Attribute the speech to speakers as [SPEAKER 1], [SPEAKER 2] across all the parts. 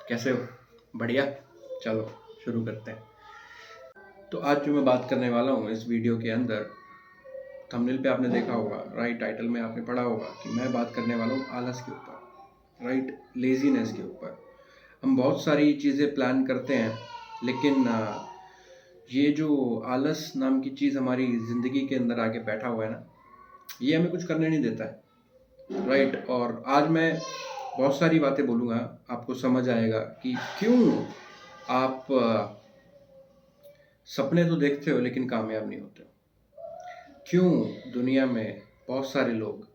[SPEAKER 1] कैसे हो? बढ़िया। चलो शुरू करते हैं। तो आज जो मैं बात करने वाला हूँ इस वीडियो के अंदर, थंबनेल पे आपने देखा होगा, राइट, टाइटल में आपने पढ़ा होगा कि मैं बात करने वाला हूँ आलस के ऊपर, राइट, लेजीनेस के ऊपर। हम बहुत सारी चीज़ें प्लान करते हैं, लेकिन ये जो आलस नाम की चीज़ हमारी ज़िंदगी के अंदर आके बैठा हुआ है ना, ये हमें कुछ करने नहीं देता है, राइट। और आज मैं बहुत सारी बातें बोलूँगा, आपको समझ आएगा कि क्यों आप सपने तो देखते हो लेकिन कामयाब नहीं होते हो। क्यों दुनिया में बहुत सारे लोग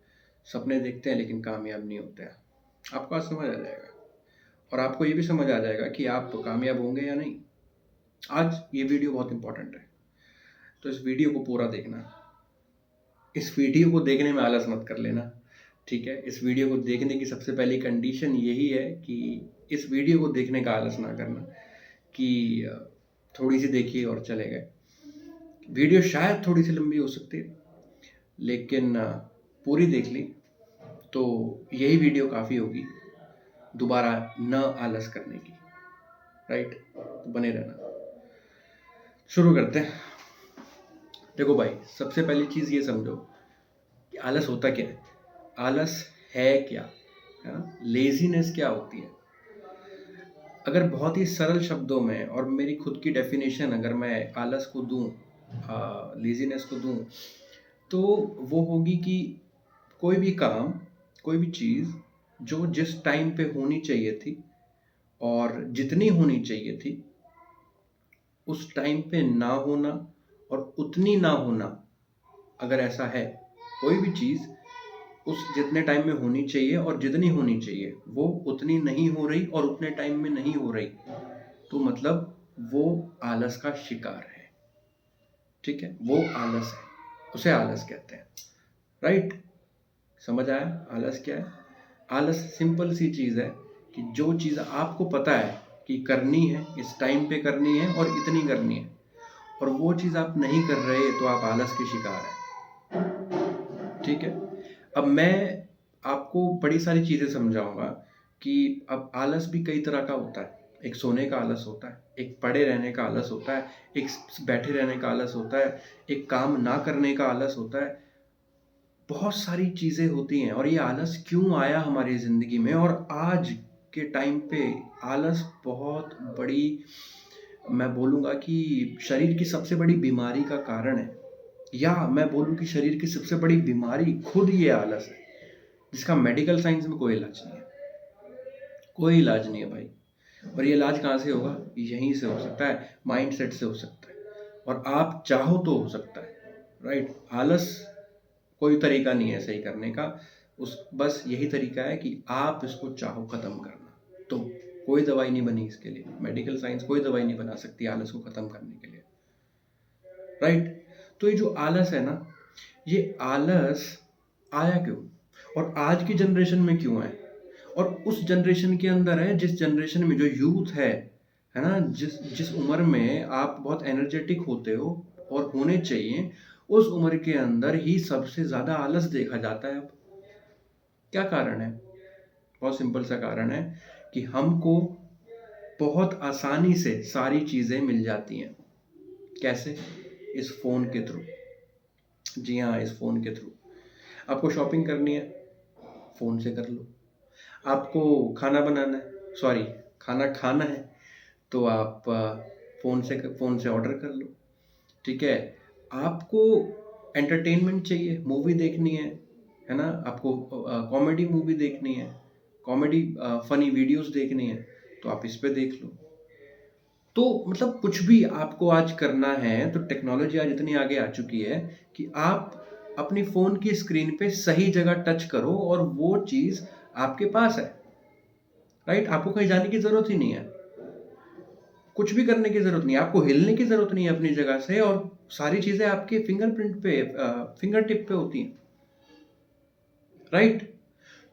[SPEAKER 1] सपने देखते हैं लेकिन कामयाब नहीं होते हैं। आपको आज समझ आ जाएगा, और आपको ये भी समझ आ जाएगा कि आप कामयाब होंगे या नहीं। आज ये वीडियो बहुत इंपॉर्टेंट है, तो इस वीडियो को पूरा देखना। इस वीडियो को देखने में आलस मत कर लेना, ठीक है। इस वीडियो को देखने की सबसे पहली कंडीशन यही है कि इस वीडियो को देखने का आलस ना करना, कि थोड़ी सी देखिए और चले गए। वीडियो शायद थोड़ी सी लंबी हो सकती है, लेकिन पूरी देख ली तो यही वीडियो काफ़ी होगी दोबारा न आलस करने की, राइट। तो बने रहना। शुरू करते हैं। देखो भाई, सबसे पहली चीज़ ये समझो कि आलस होता क्या है। आलस है क्या, है ना। लेजीनेस क्या होती है। अगर बहुत ही सरल शब्दों में और मेरी खुद की डेफिनेशन अगर मैं आलस को दूं, लेजीनेस को दूं, तो वो होगी कि कोई भी काम, कोई भी चीज़ जो जिस टाइम पे होनी चाहिए थी और जितनी होनी चाहिए थी उस टाइम पे ना होना, और उतनी ना होना। अगर ऐसा है, कोई भी चीज़ उस जितने टाइम में होनी चाहिए और जितनी होनी चाहिए वो उतनी नहीं हो रही और उतने टाइम में नहीं हो रही, तो मतलब वो आलस का शिकार है, ठीक है। वो आलस है, उसे आलस कहते हैं, राइट। समझ आया आलस क्या है। आलस सिंपल सी चीज़ है कि जो चीज़ आपको पता है कि करनी है, इस टाइम पे करनी है और इतनी करनी है, और वो चीज़ आप नहीं कर रहे, तो आप आलस के शिकार हैं, ठीक है। अब मैं आपको बड़ी सारी चीज़ें समझाऊंगा कि अब आलस भी कई तरह का होता है। एक सोने का आलस होता है, एक पड़े रहने का आलस होता है, एक बैठे रहने का आलस होता है, एक काम ना करने का आलस होता है। बहुत सारी चीज़ें होती हैं। और ये आलस क्यों आया हमारी ज़िंदगी में, और आज के टाइम पे आलस बहुत बड़ी, मैं बोलूँगा कि शरीर की सबसे बड़ी बीमारी का कारण है। या मैं बोलूँ कि शरीर की सबसे बड़ी बीमारी खुद ये आलस है, जिसका मेडिकल साइंस में कोई इलाज नहीं है। कोई इलाज नहीं है भाई। और ये इलाज कहाँ से होगा? यहीं से हो सकता है, माइंड सेट से हो सकता है, और आप चाहो तो हो सकता है, राइट। आलस कोई तरीका नहीं है सही करने का, उस बस यही तरीका है कि आप इसको चाहो ख़त्म करना। तो कोई दवाई नहीं बनी इसके लिए, मेडिकल साइंस कोई दवाई नहीं बना सकती आलस को ख़त्म करने के लिए, राइट। तो ये जो आलस है ना, ये आलस आया क्यों, और आज की जनरेशन में क्यों है, और उस जनरेशन के अंदर है, जिस जनरेशन में जो यूथ है ना, जिस जिस उम्र में आप बहुत एनर्जेटिक होते हो और होने चाहिए, उस उम्र के अंदर ही सबसे ज़्यादा आलस देखा जाता है। अब क्या कारण है? बहुत सिंपल सा कारण है कि हमको बहुत आसानी से सारी चीज़ें मिल जाती हैं। कैसे? इस फ़ोन के थ्रू। जी हाँ, इस फ़ोन के थ्रू। आपको शॉपिंग करनी है, फ़ोन से कर लो। आपको खाना बनाना है, सॉरी, खाना खाना है, तो आप फ़ोन से ऑर्डर कर लो, ठीक है। आपको एंटरटेनमेंट चाहिए, मूवी देखनी है ना, आपको कॉमेडी मूवी देखनी है, कॉमेडी फ़नी वीडियोस देखनी है, तो आप इस पे देख लो। तो मतलब कुछ भी आपको आज करना है, तो टेक्नोलॉजी आज इतनी आगे आ चुकी है कि आप अपनी फ़ोन की स्क्रीन पे सही जगह टच करो और वो चीज़ आपके पास है, राइट। आपको कहीं जाने की ज़रूरत ही नहीं है, कुछ भी करने की ज़रूरत नहीं है, आपको हिलने की ज़रूरत नहीं है अपनी जगह से, और सारी चीज़ें आपके फिंगरप्रिंट पे, फिंगर टिप पे होती हैं, राइट।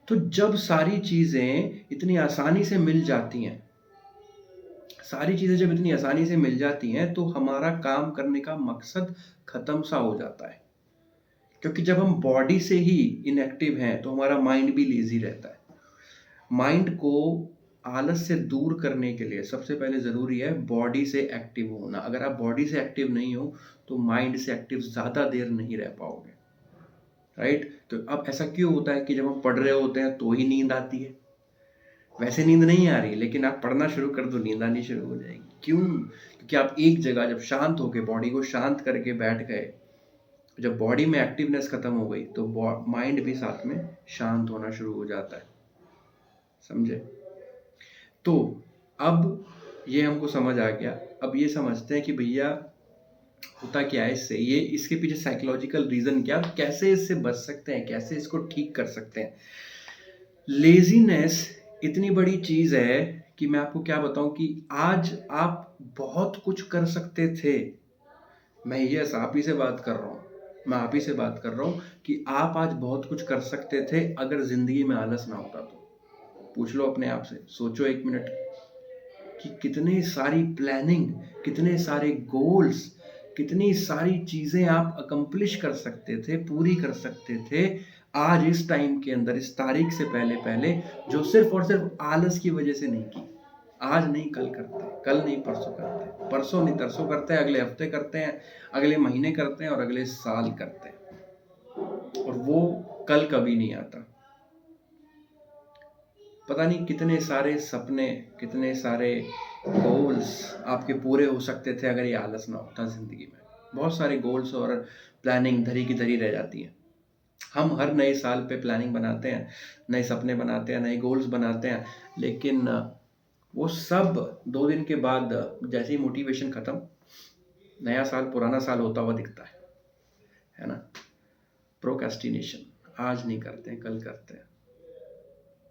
[SPEAKER 1] तो जब सारी चीज़ें इतनी आसानी से मिल जाती हैं, सारी चीज़ें जब इतनी आसानी से मिल जाती हैं, तो हमारा काम करने का मकसद ख़त्म सा हो जाता है। क्योंकि जब हम बॉडी से ही इनएक्टिव हैं, तो हमारा माइंड भी लेज़ी रहता है। माइंड को आलस से दूर करने के लिए सबसे पहले ज़रूरी है बॉडी से एक्टिव होना। अगर आप बॉडी से एक्टिव नहीं हो तो माइंड से एक्टिव ज़्यादा देर नहीं रह पाओगे, राइट? तो अब ऐसा क्यों होता है कि जब हम पढ़ रहे होते हैं तो ही नींद आती है? वैसे नींद नहीं आ रही, लेकिन आप पढ़ना शुरू कर दो, नींद आनी शुरू हो जाएगी। क्यों? क्योंकि आप एक जगह जब शांत होके बॉडी को शांत करके बैठ गए, जब बॉडी में एक्टिवनेस खत्म हो गई तो माइंड भी साथ में शांत होना शुरू हो जाता है। समझे? तो अब ये हमको समझ आ गया। अब ये समझते हैं कि भैया होता क्या है इससे, ये इसके पीछे साइकोलॉजिकल रीजन क्या, कैसे इससे बच सकते हैं, कैसे इसको ठीक कर सकते हैं। लेजीनेस इतनी बड़ी चीज है कि मैं आपको क्या बताऊं कि आज आप बहुत कुछ कर सकते थे। मैं यस आप ही से बात कर रहा हूँ, मैं आप ही से बात कर रहा हूँ कि आप आज बहुत कुछ कर सकते थे अगर जिंदगी में आलस ना होता तो। पूछ लो अपने आप से, सोचो एक मिनट कि कितने सारी प्लानिंग, कितने सारे गोल्स, कितनी सारी चीजें आप अकम्प्लिश कर सकते थे, पूरी कर सकते थे आज इस टाइम के अंदर, इस तारीख से पहले पहले, जो सिर्फ और सिर्फ आलस की वजह से नहीं की। आज नहीं कल करते, कल नहीं परसों करते, परसों नहीं तरसों करते, अगले हफ्ते करते हैं, अगले महीने करते हैं और अगले साल करते हैं, और वो कल कभी नहीं आता। पता नहीं कितने सारे सपने, कितने सारे गोल्स आपके पूरे हो सकते थे अगर ये आलस ना होता जिंदगी में। बहुत सारे गोल्स और प्लानिंग धरी की धरी रह जाती है। हम हर नए साल पे प्लानिंग बनाते हैं, नए सपने बनाते हैं, नए गोल्स बनाते हैं, लेकिन वो सब 2 दिन के बाद जैसे ही मोटिवेशन खत्म, नया साल पुराना साल होता हुआ दिखता है ना? प्रोक्रेस्टिनेशन, आज नहीं करते हैं कल करते हैं।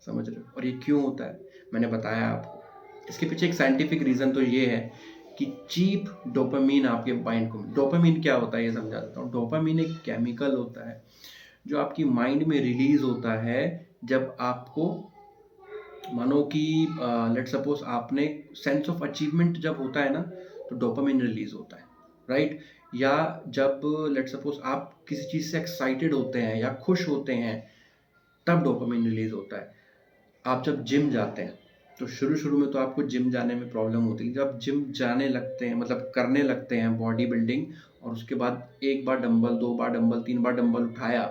[SPEAKER 1] समझ रहे हो? और ये क्यों होता है मैंने बताया आपको। इसके पीछे एक साइंटिफिक रीजन तो ये है कि चीप डोपामीन आपके माइंड को, डोपामीन क्या होता है ये समझा देता हूँ। डोपामीन एक केमिकल होता है जो आपकी माइंड में रिलीज होता है जब आपको, मानो कि लेट सपोज आपने सेंस ऑफ अचीवमेंट जब होता है ना, तो डोपामिन रिलीज होता है, राइट? या जब लेट सपोज आप किसी चीज़ से एक्साइटेड होते हैं या खुश होते हैं, तब डोपामिन रिलीज होता है। आप जब जिम जाते हैं तो शुरू शुरू में तो आपको जिम जाने में प्रॉब्लम होती है। जब जिम जाने लगते हैं, मतलब करने लगते हैं बॉडी बिल्डिंग, और उसके बाद एक बार डंबल, 2 बार डंबल, 3 बार डंबल उठाया,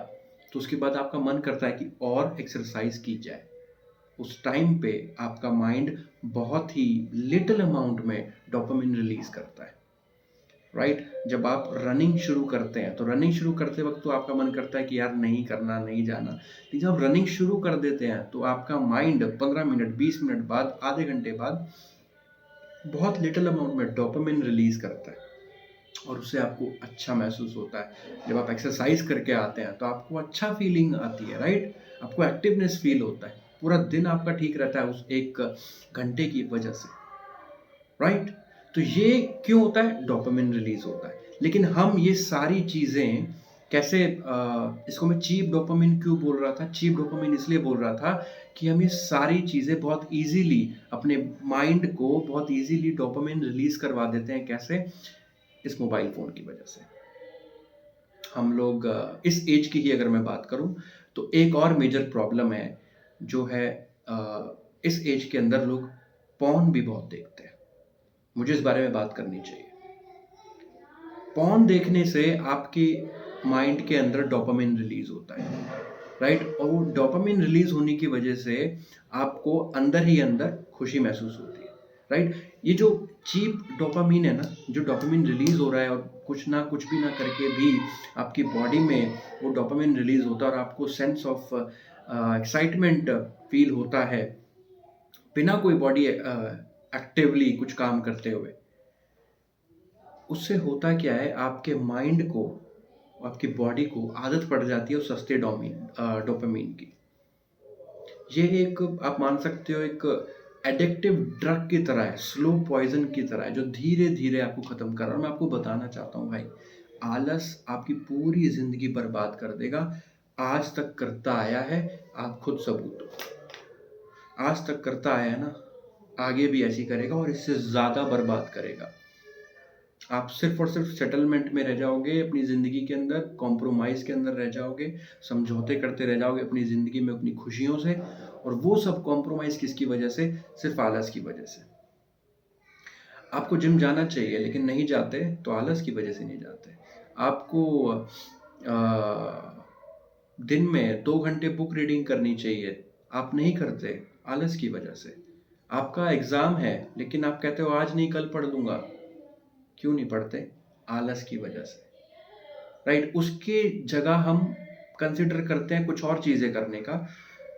[SPEAKER 1] तो उसके बाद आपका मन करता है कि और एक्सरसाइज की जाए। उस टाइम पे आपका माइंड बहुत ही लिटिल अमाउंट में डोपामिन रिलीज करता है, राइट? जब आप रनिंग शुरू करते हैं तो रनिंग शुरू करते वक्त तो आपका मन करता है कि यार नहीं करना, नहीं जाना, लेकिन जब रनिंग शुरू कर देते हैं तो आपका माइंड 15 मिनट, 20 मिनट बाद, आधे घंटे बाद बहुत लिटिल अमाउंट में डोपामिन रिलीज करता है, और उससे आपको अच्छा महसूस होता है। जब आप एक्सरसाइज करके आते हैं तो आपको अच्छा फीलिंग आती है, राइट? आपको एक्टिवनेस फील होता है, पूरा दिन आपका ठीक रहता है उस 1 घंटे की वजह से, राइट? तो ये क्यों होता है? डोपामिन रिलीज होता है। लेकिन हम ये सारी चीजें कैसे, इसको मैं चीप डोपामिन क्यों बोल रहा था? चीप डोपामिन इसलिए बोल रहा था कि हम ये सारी चीजें बहुत इजीली अपने माइंड को बहुत इजीली डोपामिन रिलीज करवा देते हैं। कैसे? इस मोबाइल फोन की वजह से। हम लोग इस एज की ही अगर मैं बात करूं तो एक और मेजर प्रॉब्लम है जो है, इस एज के अंदर लोग पॉर्न भी बहुत देखते हैं। मुझे इस बारे में बात करनी चाहिए। पॉर्न देखने से आपके माइंड के अंदर डोपामिन रिलीज होता है, राइट? और वो डोपामिन रिलीज होने की वजह से आपको अंदर ही अंदर खुशी महसूस होती है, राइट? ये जो चीप डोपामिन है ना, जो डोपामिन रिलीज हो रहा है और कुछ ना कुछ भी ना करके भी आपकी बॉडी में वो डोपामिन रिलीज होता है और आपको सेंस ऑफ एक्साइटमेंट फील होता है बिना कोई बॉडी एक्टिवली कुछ काम करते हुए। उससे होता क्या है, आपके माइंड को, आपकी बॉडी को आदत पड़ जाती है उस सस्ते डोपामिन की। ये एक, आप मान सकते हो, एक एडिक्टिव ड्रग की तरह है, स्लो पॉइजन की तरह है, जो धीरे धीरे आपको खत्म कर रहा है। मैं आपको बताना चाहता हूँ भाई, आलस आपकी पूरी जिंदगी बर्बाद कर देगा। आज तक करता आया है, आप खुद सबूत हो। आज तक करता आया है ना, आगे भी ऐसी करेगा और इससे ज्यादा बर्बाद करेगा। आप सिर्फ और सिर्फ सेटलमेंट में रह जाओगे अपनी ज़िंदगी के अंदर, कॉम्प्रोमाइज़ के अंदर रह जाओगे, समझौते करते रह जाओगे अपनी ज़िंदगी में अपनी खुशियों से, और वो सब कॉम्प्रोमाइज़ किसकी वजह से? सिर्फ आलस की वजह से। आपको जिम जाना चाहिए लेकिन नहीं जाते तो आलस की वजह से नहीं जाते। आपको दिन में 2 घंटे बुक रीडिंग करनी चाहिए, आप नहीं करते आलस की वजह से। आपका एग्ज़ाम है लेकिन आप कहते हो आज नहीं कल पढ़ लूँगा, क्यों नहीं पढ़ते? आलस की वजह से, राइट? उसके जगह हम कंसिडर करते हैं कुछ और चीज़ें करने का,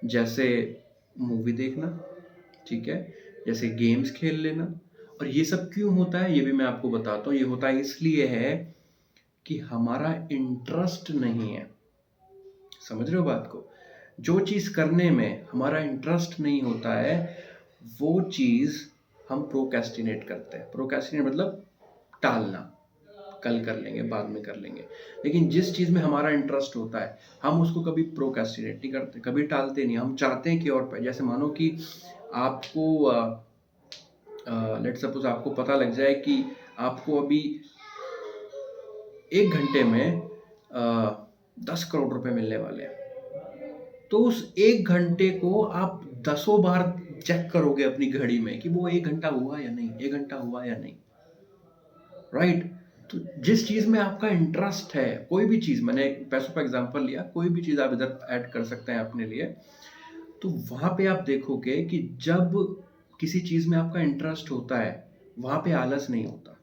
[SPEAKER 1] जैसे मूवी देखना, ठीक है? जैसे गेम्स खेल लेना। और ये सब क्यों होता है ये भी मैं आपको बताता हूँ। ये होता है इसलिए है कि हमारा इंटरेस्ट नहीं है। समझ रहे हो बात को? जो चीज़ करने में हमारा इंटरेस्ट नहीं होता है, वो चीज़ हम प्रोक्रेस्टिनेट करते हैं। प्रोक्रेस्टिनेट मतलब टालना, कल कर लेंगे, बाद में कर लेंगे। लेकिन जिस चीज़ में हमारा इंटरेस्ट होता है, हम उसको कभी प्रोक्रेस्टिनेट नहीं करते, कभी टालते नहीं। हम चाहते हैं कि और पे जैसे मानो कि आपको लेट्स सपोज आपको पता लग जाए कि आपको अभी 1 घंटे में 10 करोड़ रुपए मिलने वाले हैं। तो उस 1 घंटे को आप दसों बार चेक करोगे अपनी घड़ी में कि वो 1 घंटा हुआ या नहीं, 1 घंटा हुआ या नहीं, राइट? तो जिस चीज़ में आपका इंटरेस्ट है, कोई भी चीज़, मैंने पैसों का एग्जांपल लिया, कोई भी चीज़ आप इधर ऐड कर सकते हैं अपने लिए, तो वहाँ पे आप देखोगे कि जब किसी चीज़ में आपका इंटरेस्ट होता है, वहाँ पे आलस नहीं होता।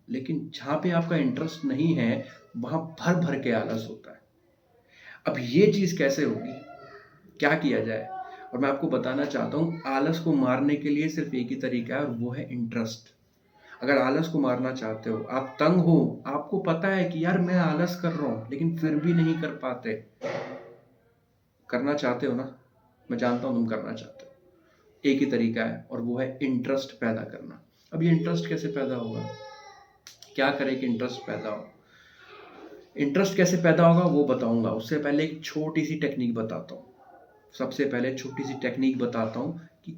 [SPEAKER 1] लेकिन जहाँ पे आपका इंटरेस्ट नहीं है, वहाँ भर-भर के आलस होता है। अब ये चीज़ कैसे होगी? क्या किया जाए? और मैं आपको बताना चाहता हूँ, आलस को मारने के लिए सिर्फ़ एक ही तरीका है और वो है इंटरेस्ट। अगर आलस को मारना चाहते हो, आप तंग हो, आपको पता है कि यार मैं आलस कर रहा हूँ, लेकिन फिर भी नहीं कर पाते। करना चाहते हो ना? मैं जानता हूँ तुम करना चाहते हो। एक ही तरीका है और वो है इंटरेस्ट पैदा करना। अब ये इंटरेस्ट कैसे पैदा होगा? क्या करें कि इंटरेस्ट पैदा हो? इंटरेस्ट कैसे पैदा होगा वो बताऊँगा। उससे पहले एक छोटी-सी टेक्नीक बताता हूँ। सबसे पहले छोटी-सी टेक्नीक बताता हूँ कि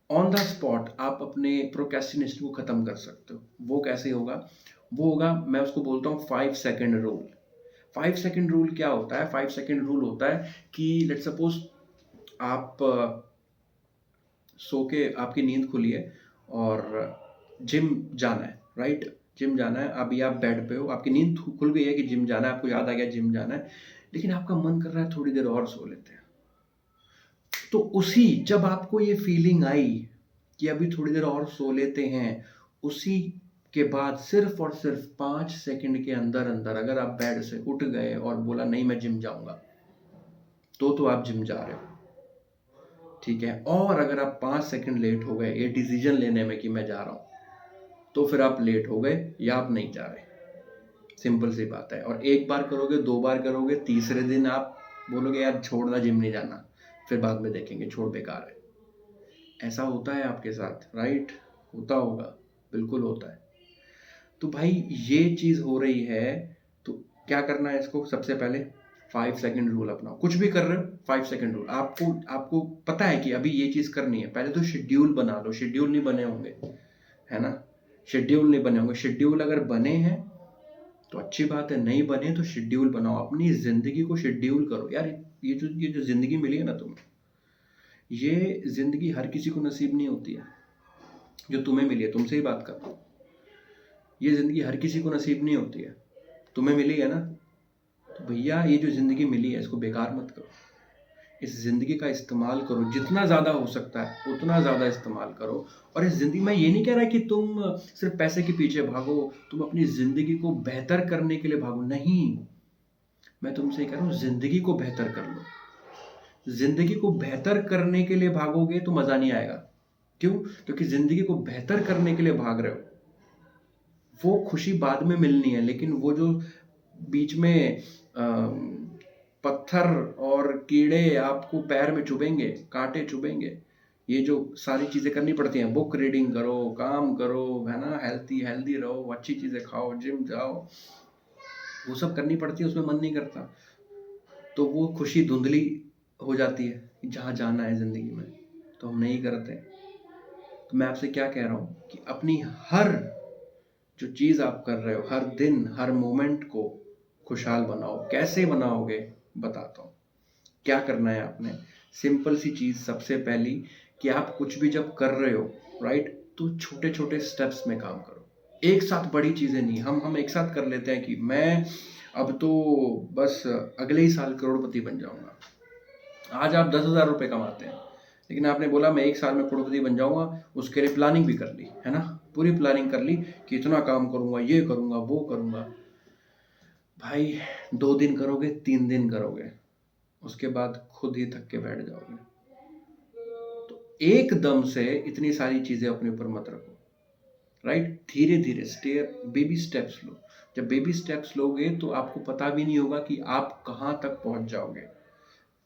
[SPEAKER 1] ऑन द स्पॉट आप अपने प्रोक्रेस्टिनेशन को ख़त्म कर सकते हो। वो कैसे होगा? वो होगा, मैं उसको बोलता हूँ 5 सेकंड रूल। 5 सेकंड रूल क्या होता है? 5 सेकंड रूल होता है कि लेट्स सपोज़ आप सो के आपकी नींद खुली है और जिम जाना है, राइट? जिम जाना है, अभी आप बेड पे हो, आपकी नींद खुल गई है कि जिम जाना है, आपको याद आ गया जिम जाना है, लेकिन आपका मन कर रहा है थोड़ी देर और सो लेते हैं। तो उसी जब आपको ये फीलिंग आई कि अभी थोड़ी देर और सो लेते हैं, उसी के बाद सिर्फ़ और सिर्फ़ 5 सेकंड के अंदर-अंदर अगर आप बेड से उठ गए और बोला नहीं मैं जिम जाऊँगा, तो आप जिम जा रहे हो, ठीक है? और अगर आप 5 सेकंड लेट हो गए ये डिसीज़न लेने में कि मैं जा रहा हूँ, तो फिर आप लेट हो गए या आप नहीं जा रहे। सिंपल सी बात है। और 1 बार करोगे, 2 बार करोगे, तीसरे दिन आप बोलोगे यार छोड़ ना जिम नहीं जाना, फिर बाद में देखेंगे, छोड़ बेकार है। ऐसा होता है आपके साथ, राइट? होता होगा, बिल्कुल होता है। तो भाई ये चीज़ हो रही है, तो क्या करना है इसको? सबसे पहले 5 सेकंड रूल अपनाओ। कुछ भी कर रहे हो 5 सेकंड रूल। आपको आपको पता है कि अभी ये चीज़ करनी है, पहले तो शेड्यूल बना लो। शेड्यूल नहीं बने होंगे, है ना? शेड्यूल नहीं बने होंगे। शेड्यूल अगर बने हैं तो अच्छी बात है, नहीं बने तो शेड्यूल बनाओ। अपनी ज़िंदगी को शेड्यूल करो। यार ये जो ज़िंदगी मिली है ना तुम्हें, ये ज़िंदगी हर किसी को नसीब नहीं होती है, जो तुम्हें मिली है। तुमसे ही बात कर रहा हूँ। ये ज़िंदगी हर किसी को नसीब नहीं होती है, तुम्हें मिली है ना? तो भैया ये जो ज़िंदगी मिली है इसको बेकार मत करो। इस ज़िंदगी का इस्तेमाल करो, जितना ज़्यादा हो सकता है उतना ज़्यादा इस्तेमाल करो। और इस ज़िंदगी में ये नहीं कह रहा कि तुम सिर्फ़ पैसे के पीछे भागो, तुम अपनी ज़िंदगी को बेहतर करने के लिए भागो, नहीं। मैं तुमसे ये कह रहा हूँ ज़िंदगी को बेहतर कर लो। ज़िंदगी को बेहतर करने के लिए भागोगे तो मज़ा नहीं आएगा। क्यों? क्योंकि ज़िंदगी को बेहतर करने के लिए भाग रहे हो। वो खुशी बाद में मिलनी है, लेकिन वो जो बीच में पत्थर और कीड़े आपको पैर में चुभेंगे, काँटे चुभेंगे, ये जो सारी चीज़ें करनी पड़ती हैं, बुक रीडिंग करो, काम करो, है ना? हेल्दी हेल्दी रहो, अच्छी चीज़ें खाओ, जिम जाओ, वो सब करनी पड़ती है, उसमें मन नहीं करता। तो वो खुशी धुंधली हो जाती है, जहाँ जाना है ज़िंदगी में, तो हम नहीं करते। तो मैं आपसे क्या कह रहा हूँ कि अपनी हर जो चीज़ आप कर रहे हो, हर दिन, हर मोमेंट को खुशहाल बनाओ। कैसे बनाओगे? बताता हूँ। क्या करना है आपने? सिंपल सी चीज़ सबसे पहली कि आप कुछ भी जब कर रहे हो, राइट, तो छोटे छोटे स्टेप्स में काम करो। एक साथ बड़ी चीज़ें नहीं। हम एक साथ कर लेते हैं कि मैं अब तो बस अगले ही साल करोड़पति बन जाऊंगा। आज आप 10,000 रुपये कमाते हैं, लेकिन आपने बोला मैं एक साल में करोड़पति बन जाऊंगा, उसके लिए प्लानिंग भी कर ली है ना, पूरी प्लानिंग कर ली कि इतना काम करूंगा, ये करूंगा, वो करूंगा। भाई 2 दिन करोगे, 3 दिन करोगे, उसके बाद खुद ही थक के बैठ जाओगे। तो एकदम से इतनी सारी चीजें अपने ऊपर मत रखो, राइट। धीरे धीरे स्टेयर, बेबी स्टेप्स लो। जब बेबी स्टेप्स लोगे तो आपको पता भी नहीं होगा कि आप कहाँ तक पहुंच जाओगे।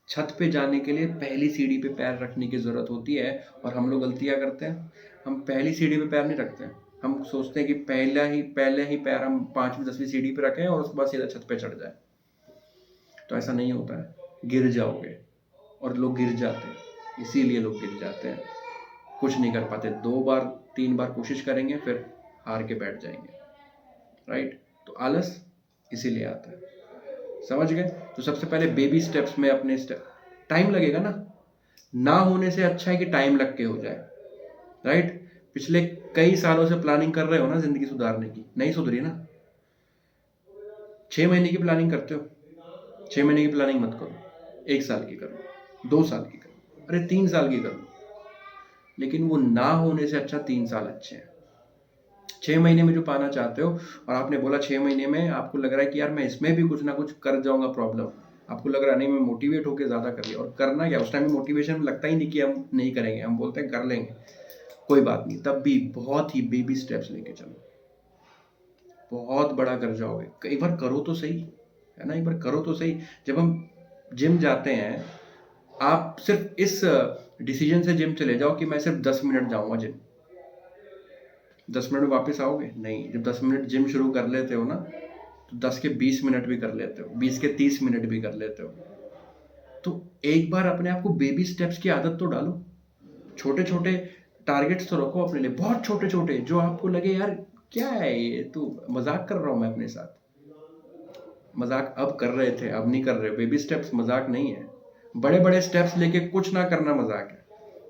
[SPEAKER 1] छत पे जाने के लिए पहली सीढ़ी पे पैर रखने की जरूरत होती है, और हम लोग गलतियां करते हैं। हम पहली सीढ़ी पे पैर नहीं रखते हैं। हम सोचते हैं कि पहले ही पैर हम 5वीं 10वीं सीढ़ी पे रखें और उसके बाद सीधा छत पे चढ़ जाए। तो ऐसा नहीं होता है, गिर जाओगे। और लोग गिर जाते हैं, इसीलिए लोग गिर जाते हैं, कुछ नहीं कर पाते। 2 बार 3 बार कोशिश करेंगे, फिर हार के बैठ जाएंगे, राइट। तो आलस इसीलिए आता है, समझ गए। तो सबसे पहले बेबी स्टेप्स में अपने टाइम लगेगा ना होने से अच्छा है कि टाइम लग के हो जाए, राइट। पिछले कई सालों से प्लानिंग कर रहे हो ना जिंदगी सुधारने की, नहीं सुधरी ना। 6 महीने की प्लानिंग करते हो, 6 महीने की प्लानिंग मत करो, 1 साल की करो, 2 साल की करो, अरे 3 साल की करो। लेकिन वो ना होने से अच्छा 3 साल अच्छे हैं। 6 महीने में जो पाना चाहते हो, और आपने बोला 6 महीने में आपको लग रहा है कि यार मैं इसमें भी कुछ ना कुछ कर जाऊंगा प्रॉब्लम, आपको लग रहा नहीं मैं मोटिवेट होकर ज़्यादा कर लिया। और करना क्या, उस टाइम में मोटिवेशन लगता ही नहीं कि हम नहीं करेंगे, हम बोलते हैं कर लेंगे, कोई बात नहीं। तब भी बहुत ही बेबी स्टेप्स लेके चलो, बहुत बड़ा कर जाओगे। कई बार करो तो सही, है ना, एक बार करो तो सही। जब हम जिम जाते हैं, आप सिर्फ इस डिसीजन से जिम चले जाओ कि मैं सिर्फ 10 मिनट जाऊंगा जिम, 10 मिनट में वापस आओगे? नहीं। जब 10 मिनट जिम शुरू कर लेते हो ना, तो 10 के 20 मिनट भी कर लेते हो, 20 के 30 मिनट भी कर लेते हो। तो एक बार अपने आप को बेबी स्टेप्स की आदत तो डालो। छोटे छोटे टारगेट्स तो रखो अपने लिए, बहुत छोटे छोटे, जो आपको लगे यार क्या है ये, तो मजाक कर रहा हूं मैं अपने साथ। मजाक अब कर रहे थे, अब नहीं कर रहे। बेबी स्टेप्स मजाक नहीं है। बड़े बड़े स्टेप्स लेके कुछ ना करना मजाक है,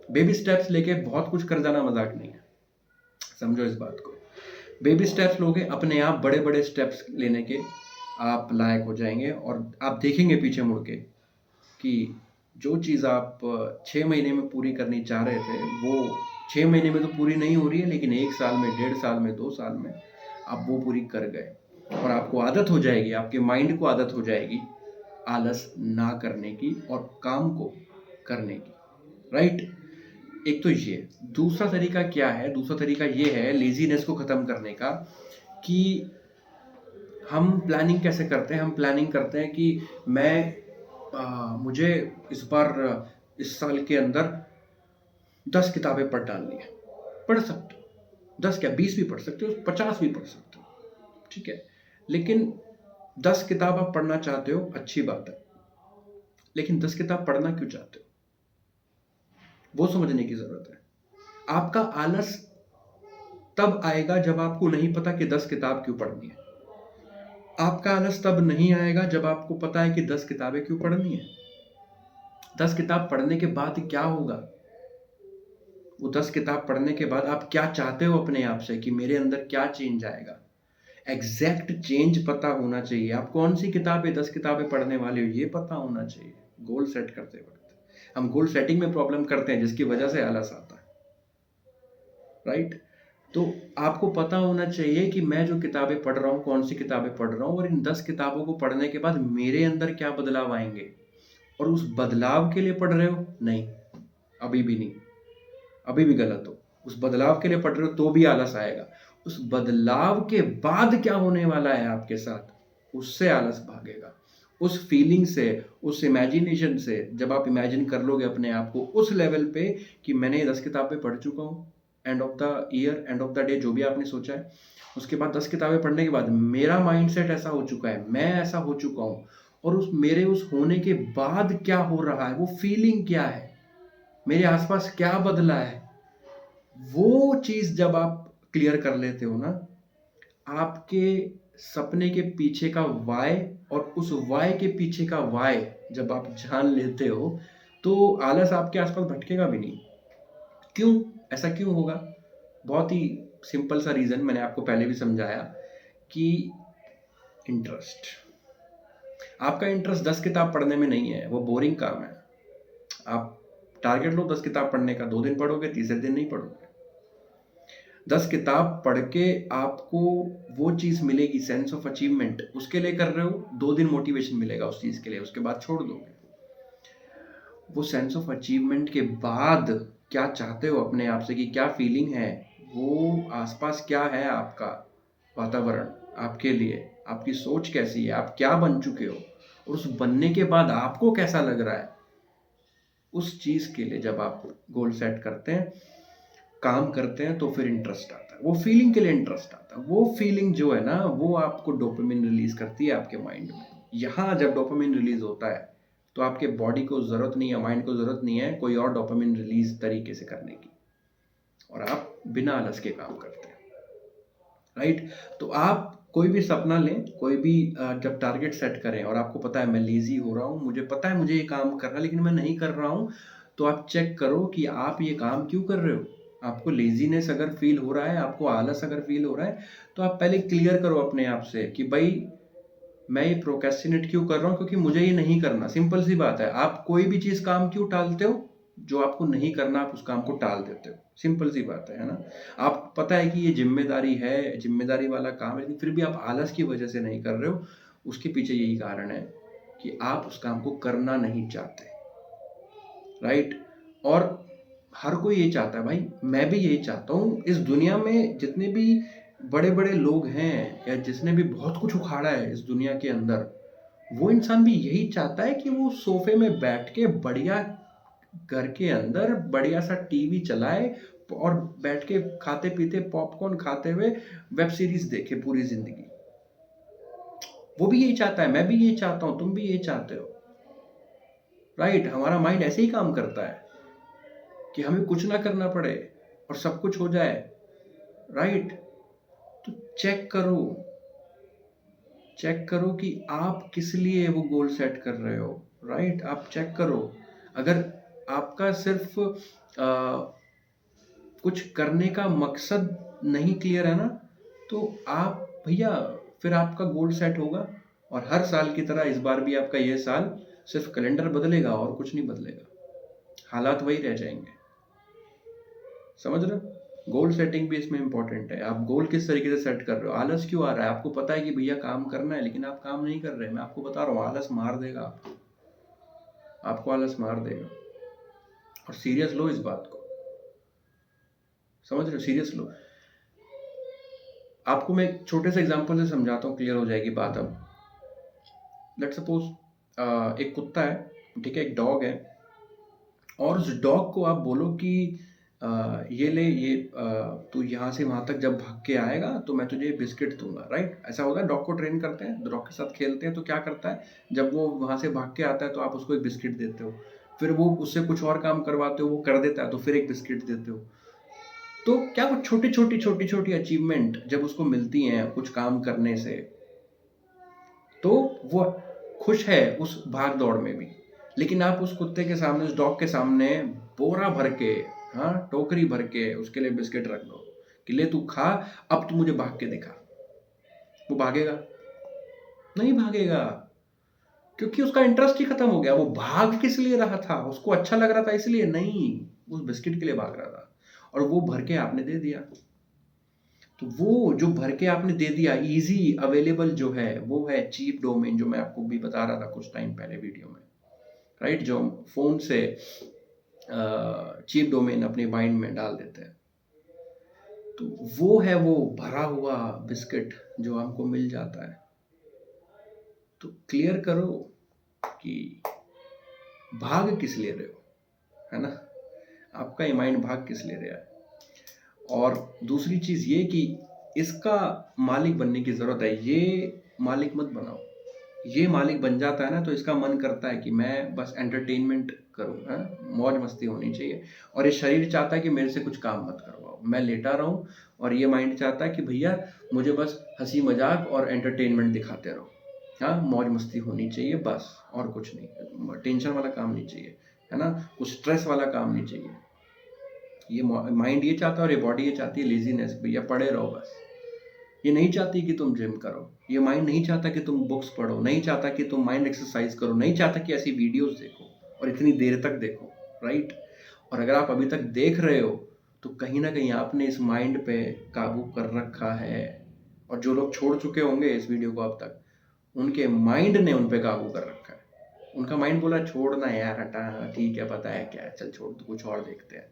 [SPEAKER 1] बेबी स्टेप्स लेके बहुत कुछ कर जाना मजाक नहीं है। समझो इस बात को। बेबी स्टेप्स लोगे, अपने आप बड़े बड़े स्टेप्स लेने के आप लायक हो जाएंगे, और आप देखेंगे पीछे मुड़ के कि जो चीज़ आप 6 महीने में पूरी करनी चाह रहे थे, वो 6 महीने में तो पूरी नहीं हो रही है, लेकिन 1 साल में, 1.5 साल में, 2 साल में आप वो पूरी कर गए। और आपको आदत हो जाएगी, आपके माइंड को आदत हो जाएगी आलस ना करने की और काम को करने की, राइट। एक तो ये। दूसरा तरीका क्या है? दूसरा तरीका ये है लेजीनेस को खत्म करने का, कि हम प्लानिंग कैसे करते हैं। हम प्लानिंग करते हैं कि मुझे इस बार, इस साल के अंदर 10 किताबें पढ़ डालनी है। पढ़ सकते हो, 10 क्या, 20 भी पढ़ सकते हो, 50 भी पढ़ सकते हो, ठीक है। लेकिन 10 किताब आप पढ़ना चाहते हो, अच्छी बात है, लेकिन 10 किताब पढ़ना क्यों चाहते हो, वो समझने की जरूरत है। आपका आलस तब आएगा जब आपको नहीं पता कि 10 किताब क्यों पढ़नी है। आपका आलस तब नहीं आएगा जब आपको पता है कि 10 किताबें क्यों पढ़नी है। 10 किताब पढ़ने के बाद क्या होगा? वो 10 किताब पढ़ने के बाद आप क्या चाहते हो अपने आप से, कि मेरे अंदर क्या चेंज आएगा। एग्जैक्ट चेंज पता होना चाहिए। आप कौन सी किताबें, 10 किताबें पढ़ने वाले हो, ये पता होना चाहिए गोल सेट करते वक्त। हम गोल सेटिंग में प्रॉब्लम करते हैं, जिसकी वजह से आलस आता है, राइट। तो आपको पता होना चाहिए कि मैं जो किताबें पढ़ रहा हूँ, कौन सी किताबें पढ़ रहा हूँ, और इन 10 किताबों को पढ़ने के बाद मेरे अंदर क्या बदलाव आएंगे। और उस बदलाव के लिए पढ़ रहे हो? नहीं, अभी भी नहीं, अभी भी गलत हो। उस बदलाव के लिए पढ़ रहे हो तो भी आलस आएगा। उस बदलाव के बाद क्या होने वाला है आपके साथ, उससे आलस भागेगा। उस फीलिंग से, उस इमेजिनेशन से, जब आप इमेजिन कर लोगे अपने आप को उस लेवल पे कि मैंने ये 10 किताबें पढ़ चुका हूँ, end of the year, end of the day, जो भी आपने सोचा है, उसके बाद 10 किताबें पढ़ने के बाद मेरा माइंडसेट ऐसा हो चुका है, मैं ऐसा हो चुका हूँ, और उस होने के बाद क्या हो रहा है, वो फीलिंग क्या है, मेरे आसपास क्या बदला है, वो चीज जब आप क्लियर कर लेते हो ना, आपके सपने के पीछे का वाई और उस वाई के पीछे का वाई जब आप जान लेते हो, तो आलस आपके आसपास भटकेगा भी नहीं। क्यों? ऐसा क्यों होगा? बहुत ही सिंपल सा रीज़न मैंने आपको पहले भी समझाया कि इंटरेस्ट। आपका इंटरेस्ट 10 किताब पढ़ने में नहीं है, वो बोरिंग काम है। आप टारगेट लो 10 किताब पढ़ने का, 2 दिन पढ़ोगे, तीसरे दिन नहीं पढ़ोगे। 10 किताब पढ़ के आपको वो चीज़ मिलेगी, सेंस ऑफ अचीवमेंट, उसके लिए कर रहे हो, 2 दिन मोटिवेशन मिलेगा उस चीज़ के लिए, उसके बाद छोड़ दोगे। वो सेंस ऑफ अचीवमेंट के बाद क्या चाहते हो अपने आप से, कि क्या फीलिंग है, वो आसपास क्या है, आपका वातावरण आपके लिए, आपकी सोच कैसी है, आप क्या बन चुके हो, और उस बनने के बाद आपको कैसा लग रहा है, उस चीज़ के लिए जब आप गोल सेट करते हैं, काम करते हैं, तो फिर इंटरेस्ट आता है। वो फीलिंग के लिए इंटरेस्ट आता है। वो फीलिंग जो है ना, वो आपको डोपामिन रिलीज करती है आपके माइंड में। यहाँ जब डोपामिन रिलीज होता है तो आपके बॉडी को ज़रूरत नहीं है, माइंड को ज़रूरत नहीं है कोई और डोपामिन रिलीज तरीके से करने की, और आप बिना आलस के काम करते हैं, राइट। तो आप कोई भी सपना लें, कोई भी जब टारगेट सेट करें और आपको पता है मैं लेजी हो रहा हूँ, मुझे पता है मुझे ये काम करना है लेकिन मैं नहीं कर रहा हूँ, तो आप चेक करो कि आप ये काम क्यों कर रहे हो। आपको लेजीनेस अगर फील हो रहा है, आपको आलस अगर फील हो रहा है, तो आप पहले क्लियर करो अपने आप से कि भाई मैं ये प्रोक्रेस्टिनेट क्यों कर रहा हूँ, क्योंकि मुझे ये नहीं करना। सिंपल सी बात है। आप कोई भी चीज़ काम क्यों टालते हो, जो आपको नहीं करना आप उस काम को टाल देते हो। सिंपल सी बात है ना। आप पता है कि ये जिम्मेदारी है, जिम्मेदारी वाला काम है, लेकिन फिर भी आप आलस की वजह से नहीं कर रहे हो। उसके पीछे यही कारण है कि आप उस काम को करना नहीं चाहते, राइट। और हर कोई ये चाहता है भाई, मैं भी यही चाहता हूँ। इस दुनिया में जितने भी बड़े बड़े लोग हैं या जिसने भी बहुत कुछ उखाड़ा है इस दुनिया के अंदर, वो इंसान भी यही चाहता है कि वो सोफे में बैठ के बढ़िया घर के अंदर बढ़िया सा टीवी चलाए और बैठ के खाते पीते पॉपकॉर्न खाते हुए वेब सीरीज देखे पूरी जिंदगी। वो भी यही चाहता है, मैं भी यही चाहता हूँ, तुम भी यही चाहते हो, राइट। हमारा माइंड ऐसे ही काम करता है कि हमें कुछ ना करना पड़े और सब कुछ हो जाए, राइट। तो चेक करो कि आप किस लिए वो गोल सेट कर रहे हो, राइट। आप चेक करो। अगर आपका सिर्फ कुछ करने का मकसद नहीं क्लियर है ना, तो आप भैया फिर आपका गोल सेट होगा और हर साल की तरह इस बार भी आपका ये साल सिर्फ कैलेंडर बदलेगा और कुछ नहीं बदलेगा, हालात वही रह जाएंगे। समझ रहे हो? गोल सेटिंग भी इसमें इंपॉर्टेंट है। आप गोल किस तरीके से सेट कर रहे हो। आलस क्यों आ रहा है, आपको पता है कि भैया काम करना है लेकिन आप काम नहीं कर रहे। मैं आपको बता रहा हूँ, आलस मार देगा आपको आलस मार देगा। और सीरियस लो इस बात को, समझ रहे हो, सीरियस लो। आपको मैं एक छोटे से एग्जांपल से समझाता हूँ, क्लियर हो जाएगी बात। अब लेट्स सपोज एक कुत्ता है, ठीक है, एक डॉग है, और उस डॉग को आप बोलो कि ये ले, ये तू यहाँ से वहाँ तक जब भाग के आएगा तो मैं तुझे बिस्किट दूंगा, राइट। ऐसा होगा, डॉग को ट्रेन करते हैं, डॉग के साथ खेलते हैं, तो क्या करता है, जब वो वहाँ से भाग के आता है तो आप उसको एक बिस्किट देते हो, फिर वो उससे कुछ और काम करवाते हो, वो कर देता है तो फिर एक बिस्किट देते हो। तो क्या वो छोटी छोटी अचीवमेंट जब उसको मिलती हैं कुछ काम करने से, तो वो खुश है उस भाग दौड़ में भी। लेकिन आप उस कुत्ते के सामने, उस डॉग के सामने बोरा भर के, हाँ, टोकरी भर के उसके लिए बिस्किट रख दो कि ले तू खा, अब तू मुझे भाग के दिखा। वो भागेगा? नहीं भागेगा, क्योंकि उसका इंटरेस्ट ही खत्म हो गया। वो भाग किस लिए रहा था, उसको अच्छा लग रहा था इसलिए नहीं, उस बिस्किट के लिए भाग रहा था। और वो भर के आपने दे दिया, तो वो जो भर के आपने दे दिया, इजी अवेलेबल जो है, वो है चीप डोमेन, जो मैं आपको भी बता रहा था कुछ टाइम पहले वीडियो में, राइट। जो फोन से चीप डोमेन अपने माइंड में डाल देते हैं, तो वो है वो भरा हुआ बिस्किट जो हमको मिल जाता है। तो क्लियर करो कि भाग किस ले रहे हो, है ना। आपका ये माइंड भाग किस ले रहा है। और दूसरी चीज ये कि इसका मालिक बनने की जरूरत है। ये मालिक मत बनाओ। ये मालिक बन जाता है ना, तो इसका मन करता है कि मैं बस एंटरटेनमेंट करूँ, है, मौज मस्ती होनी चाहिए। और ये शरीर चाहता है कि मेरे से कुछ काम मत करवाओ, मैं लेटा रहूं। और ये माइंड चाहता है कि भैया मुझे बस हंसी मजाक और एंटरटेनमेंट दिखाते रहो, हाँ, मौज मस्ती होनी चाहिए बस, और कुछ नहीं, टेंशन वाला काम नहीं चाहिए, है ना? कुछ स्ट्रेस वाला काम नहीं चाहिए। ये माइंड ये चाहता है और ये बॉडी ये चाहती है लेजीनेस, भैया पड़े रहो बस। ये नहीं चाहती कि तुम जिम करो, ये माइंड नहीं चाहता कि तुम बुक्स पढ़ो, नहीं चाहता कि तुम माइंड एक्सरसाइज करो, नहीं चाहता कि ऐसी वीडियोस देखो और इतनी देर तक देखो, राइट? और अगर आप अभी तक देख रहे हो तो कहीं ना कहीं आपने इस माइंड पे काबू कर रखा है। और जो लोग छोड़ चुके होंगे इस वीडियो को अब तक, उनके माइंड ने उन पे काबू कर रखा है। उनका माइंड बोला छोड़ना यार, हटा, ठीक है, पता है क्या है, चल छोड़, तो कुछ और देखते हैं।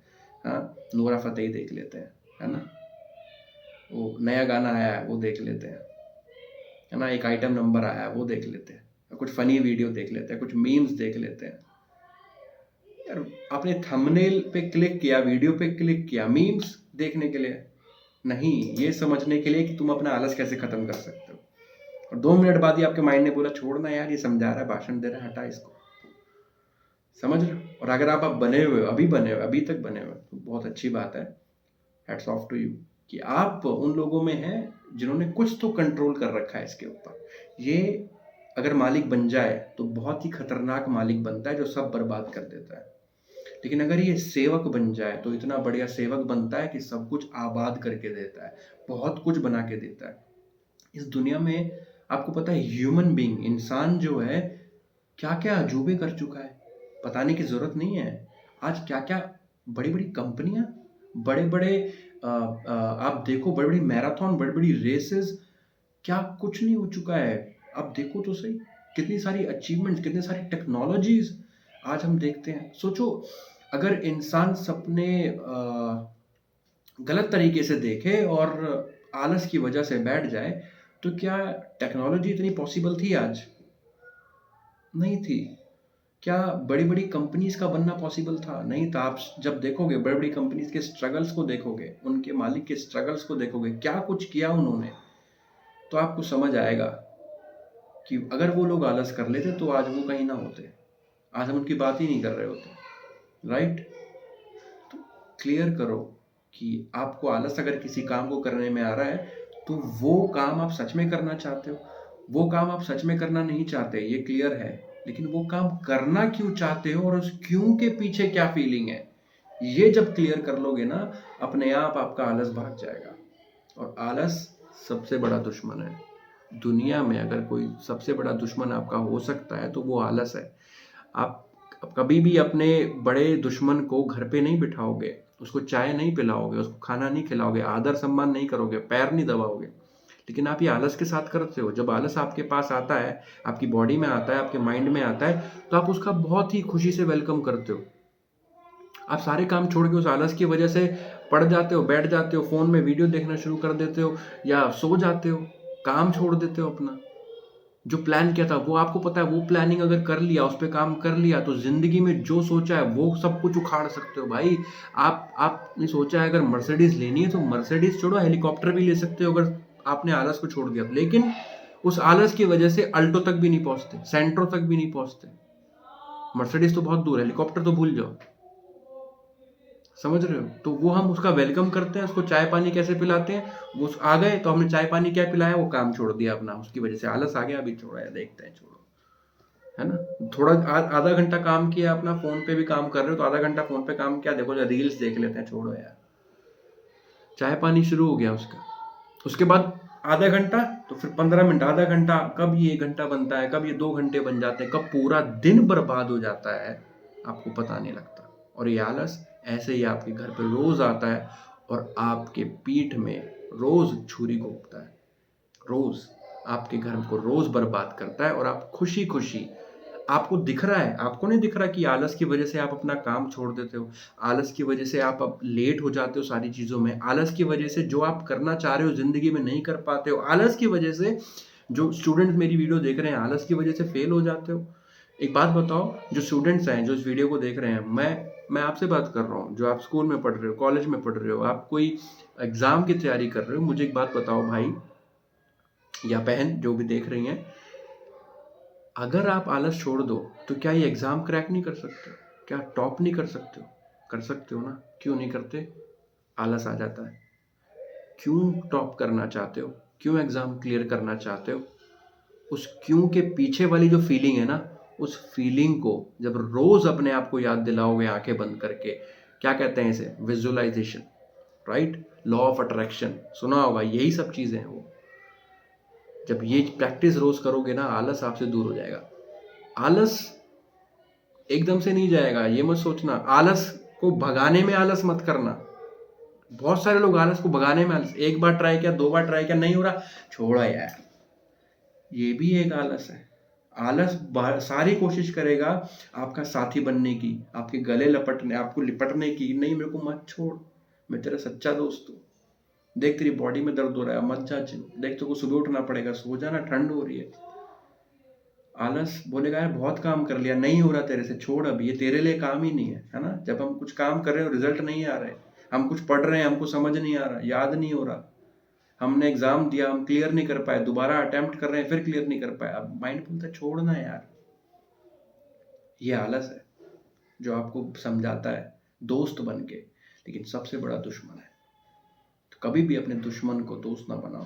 [SPEAKER 1] हाँ, नूरा फतेही देख लेते हैं, है ना? वो नया गाना आया है वो देख लेते हैं, है ना? एक आइटम नंबर आया है वो देख लेते हैं, कुछ फनी वीडियो देख लेते हैं, कुछ मीम्स देख लेते हैं। यार आपने थंबनेल पे क्लिक किया, वीडियो पे क्लिक किया मीम्स देखने के लिए नहीं, ये समझने के लिए कि तुम अपना आलस कैसे खत्म कर सकते हो। और 2 मिनट बाद ही आपके माइंड ने बोला छोड़ना यार, ये समझा रहा है, भाषण दे रहा है, हटा इसको। समझ रहे हो? और अगर आप बने हुए हो, अभी तक बने हुए, तो बहुत अच्छी बात है, हैट्स ऑफ टू यू, कि आप उन लोगों में हैं जिन्होंने कुछ तो कंट्रोल कर रखा है इसके ऊपर। ये अगर मालिक बन जाए तो बहुत ही खतरनाक मालिक बनता है जो सब बर्बाद कर देता है। लेकिन अगर ये सेवक बन जाए तो इतना बढ़िया सेवक बनता है कि सब कुछ आबाद करके देता है, बहुत कुछ बना के देता है। इस दुनिया में आपको पता है ह्यूमन बीइंग, इंसान जो है, क्या क्या अजूबे कर चुका है, बताने की जरूरत नहीं है। आज क्या क्या बड़ी बड़ी कंपनियां, बड़े बड़े आप देखो, बड़ी बड़ी मैराथन, बड़ी बड़ी रेसेस, क्या कुछ नहीं हो चुका है। आप देखो तो सही, कितनी सारी अचीवमेंट्स, कितनी सारी टेक्नोलॉजीज आज हम देखते हैं। सोचो अगर इंसान सपने गलत तरीके से देखे और आलस की वजह से बैठ जाए, तो क्या टेक्नोलॉजी इतनी पॉसिबल थी आज? नहीं थी। क्या बड़ी बड़ी कंपनीज का बनना पॉसिबल था? नहीं था। आप जब देखोगे बड़ी बड़ी कंपनीज के स्ट्रगल्स को देखोगे, उनके मालिक के स्ट्रगल्स को देखोगे, क्या कुछ किया उन्होंने, तो आपको समझ आएगा कि अगर वो लोग आलस कर लेते तो आज वो कहीं ना होते, आज हम उनकी बात ही नहीं कर रहे होते, राइट? तो क्लियर करो कि आपको आलस अगर किसी काम को करने में आ रहा है तो वो काम आप सच में करना चाहते हो, वो काम आप सच में करना नहीं चाहते, ये क्लियर है। लेकिन वो काम करना क्यों चाहते हो और उस क्यों के पीछे क्या फीलिंग है, ये जब क्लियर कर लोगे ना, अपने आप आपका आलस भाग जाएगा। और आलस सबसे बड़ा दुश्मन है दुनिया में। अगर कोई सबसे बड़ा दुश्मन आपका हो सकता है तो वो आलस है। आप कभी भी अपने बड़े दुश्मन को घर पे नहीं बिठाओगे, उसको चाय नहीं पिलाओगे, उसको खाना नहीं खिलाओगे, आदर सम्मान नहीं करोगे, पैर नहीं दबाओगे। लेकिन आप ये आलस के साथ करते हो। जब आलस आपके पास आता है, आपकी बॉडी में आता है, आपके माइंड में आता है, तो आप उसका बहुत ही खुशी से वेलकम करते हो। आप सारे काम छोड़ के उस आलस की वजह से पड़ जाते हो, बैठ जाते हो, फोन में वीडियो देखना शुरू कर देते हो, या सो जाते हो, काम छोड़ देते हो अपना। जो प्लान किया था वो आपको पता है, वो प्लानिंग अगर कर लिया, उस पर काम कर लिया, तो जिंदगी में जो सोचा है वो सब कुछ उखाड़ सकते हो भाई। आपने सोचा है अगर मर्सिडीज लेनी है तो मर्सिडीज छोड़ो, हेलीकॉप्टर भी ले सकते हो अगर आपने आलस को छोड़ दिया। लेकिन उस आलस की वजह से अल्टो तक भी नहीं पहुंचते, सेंट्रो तक भी नहीं पहुंचते। मर्सिडीज तो बहुत दूर है, हेलीकॉप्टर तो भूल जाओ। समझ रहे हो? तो वो हम उसका वेलकम करते हैं, उसको चाय पानी कैसे पिलाते हैं, वो आ गए तो हमने चाय पानी क्या पिलाया, वो काम छोड़ दिया अपना, उसकी वजह से आलस आ गया, अभी छोड़ा है, देखते हैं, छोड़ो, है ना? थोड़ा आधा घंटा काम किया अपना, फोन पे भी काम कर रहे हो तो आधा घंटा फोन पे काम किया, देखो रील्स देख लेते हैं, छोड़ो यार। चाय पानी शुरू हो गया उसका, उसके बाद आधा घंटा, तो फिर 15 मिनट, आधा घंटा, कब ये 1 घंटा बनता है, कब ये 2 घंटे बन जाते हैं, कब पूरा दिन बर्बाद हो जाता है, आपको पता नहीं लगता। और ये आलस ऐसे ही आपके घर पे रोज आता है और आपके पीठ में रोज छुरी घोंपता है, रोज आपके घर को रोज बर्बाद करता है। और आप खुशी खुशी, आपको दिख रहा है, आपको नहीं दिख रहा कि आलस की वजह से आप अपना काम छोड़ देते हो, आलस की वजह से आप अब लेट हो जाते हो सारी चीजों में, आलस की वजह से जो आप करना चाह रहे हो जिंदगी में नहीं कर पाते हो, आलस की वजह से जो स्टूडेंट मेरी वीडियो देख रहे हैं आलस की वजह से फेल हो जाते हो। एक बात बताओ, जो स्टूडेंट्स हैं जो इस वीडियो को देख रहे हैं, मैं आपसे बात कर रहा हूँ, जो आप स्कूल में पढ़ रहे हो, कॉलेज में पढ़ रहे हो, आप कोई एग्जाम की तैयारी कर रहे हो, मुझे एक बात बताओ भाई या बहन जो भी देख रही हैं, अगर आप आलस छोड़ दो तो क्या ये एग्जाम क्रैक नहीं कर सकते? क्या टॉप नहीं कर सकते हो? कर सकते हो ना? क्यों नहीं करते? आलस आ जाता है। क्यों टॉप करना चाहते हो? क्यों एग्जाम क्लियर करना चाहते हो? उस क्यों के पीछे वाली जो फीलिंग है ना, उस फीलिंग को जब रोज अपने आप को याद दिलाओगे आंखें बंद करके, क्या कहते हैं इसे, visualisation, right, law of attraction सुना होगा, यही सब चीजें हैं वो। जब ये प्रैक्टिस रोज करोगे ना, आलस आपसे दूर हो जाएगा। आलस एकदम से नहीं जाएगा, ये मत सोचना। आलस को भगाने में आलस मत करना। बहुत सारे लोग आलस को भगाने में आलस, एक बार ट्राई किया, 2 बार ट्राई किया, नहीं हो रहा, छोड़ा यार, ये भी एक आलस है। आलस सारी कोशिश करेगा आपका साथी बनने की, आपके गले लपटने, आपको लिपटने की, नहीं मेरे को मत छोड़, मैं तेरा सच्चा दोस्त हूँ, देख तेरी बॉडी में दर्द हो रहा है, मत जा जिम, देख तेरे को सुबह उठना पड़ेगा, सो जाना, ठंड हो रही है। आलस बोलेगा यार बहुत काम कर लिया, नहीं हो रहा तेरे से, छोड़, अभी ये तेरे लिए काम ही नहीं है ना। जब हम कुछ काम कर रहे हो, रिजल्ट नहीं आ रहे, हम कुछ पढ़ रहे हैं, हमको समझ नहीं आ रहा, याद नहीं हो रहा, हमने एग्जाम दिया, हम क्लियर नहीं कर पाए, दोबारा अटेम्प्ट कर रहे हैं, फिर क्लियर नहीं कर पाए, अब माइंड बोलता है छोड़ना यार। ये आलस है जो आपको समझाता है दोस्त बन के, लेकिन सबसे बड़ा दुश्मन है। तो कभी भी अपने दुश्मन को दोस्त ना बनाओ।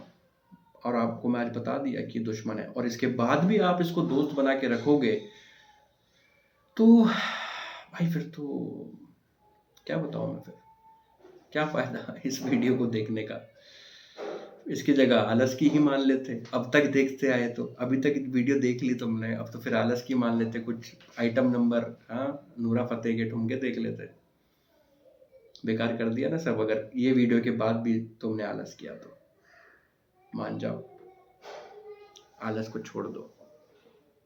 [SPEAKER 1] और आपको मैं आज बता दिया कि दुश्मन है, और इसके बाद भी आप इसको दोस्त बना के रखोगे तो भाई फिर तो क्या बताऊं मैं, फिर क्या फायदा इस वीडियो को देखने का। इसकी जगह आलस की ही मान लेते, अब तक देखते आए तो, अभी तक वीडियो देख ली तुमने, अब तो फिर आलस की मान लेते, कुछ आइटम नंबर, हाँ, नूरा फतेह के ठुमके देख लेते। बेकार कर दिया ना सब। अगर ये वीडियो के बाद भी तुमने आलस किया तो मान जाओ, आलस को छोड़ दो,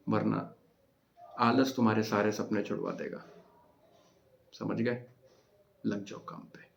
[SPEAKER 1] वरना आलस तुम्हारे सारे सपने छुड़वा देगा। समझ गए? लग जाओ काम पे।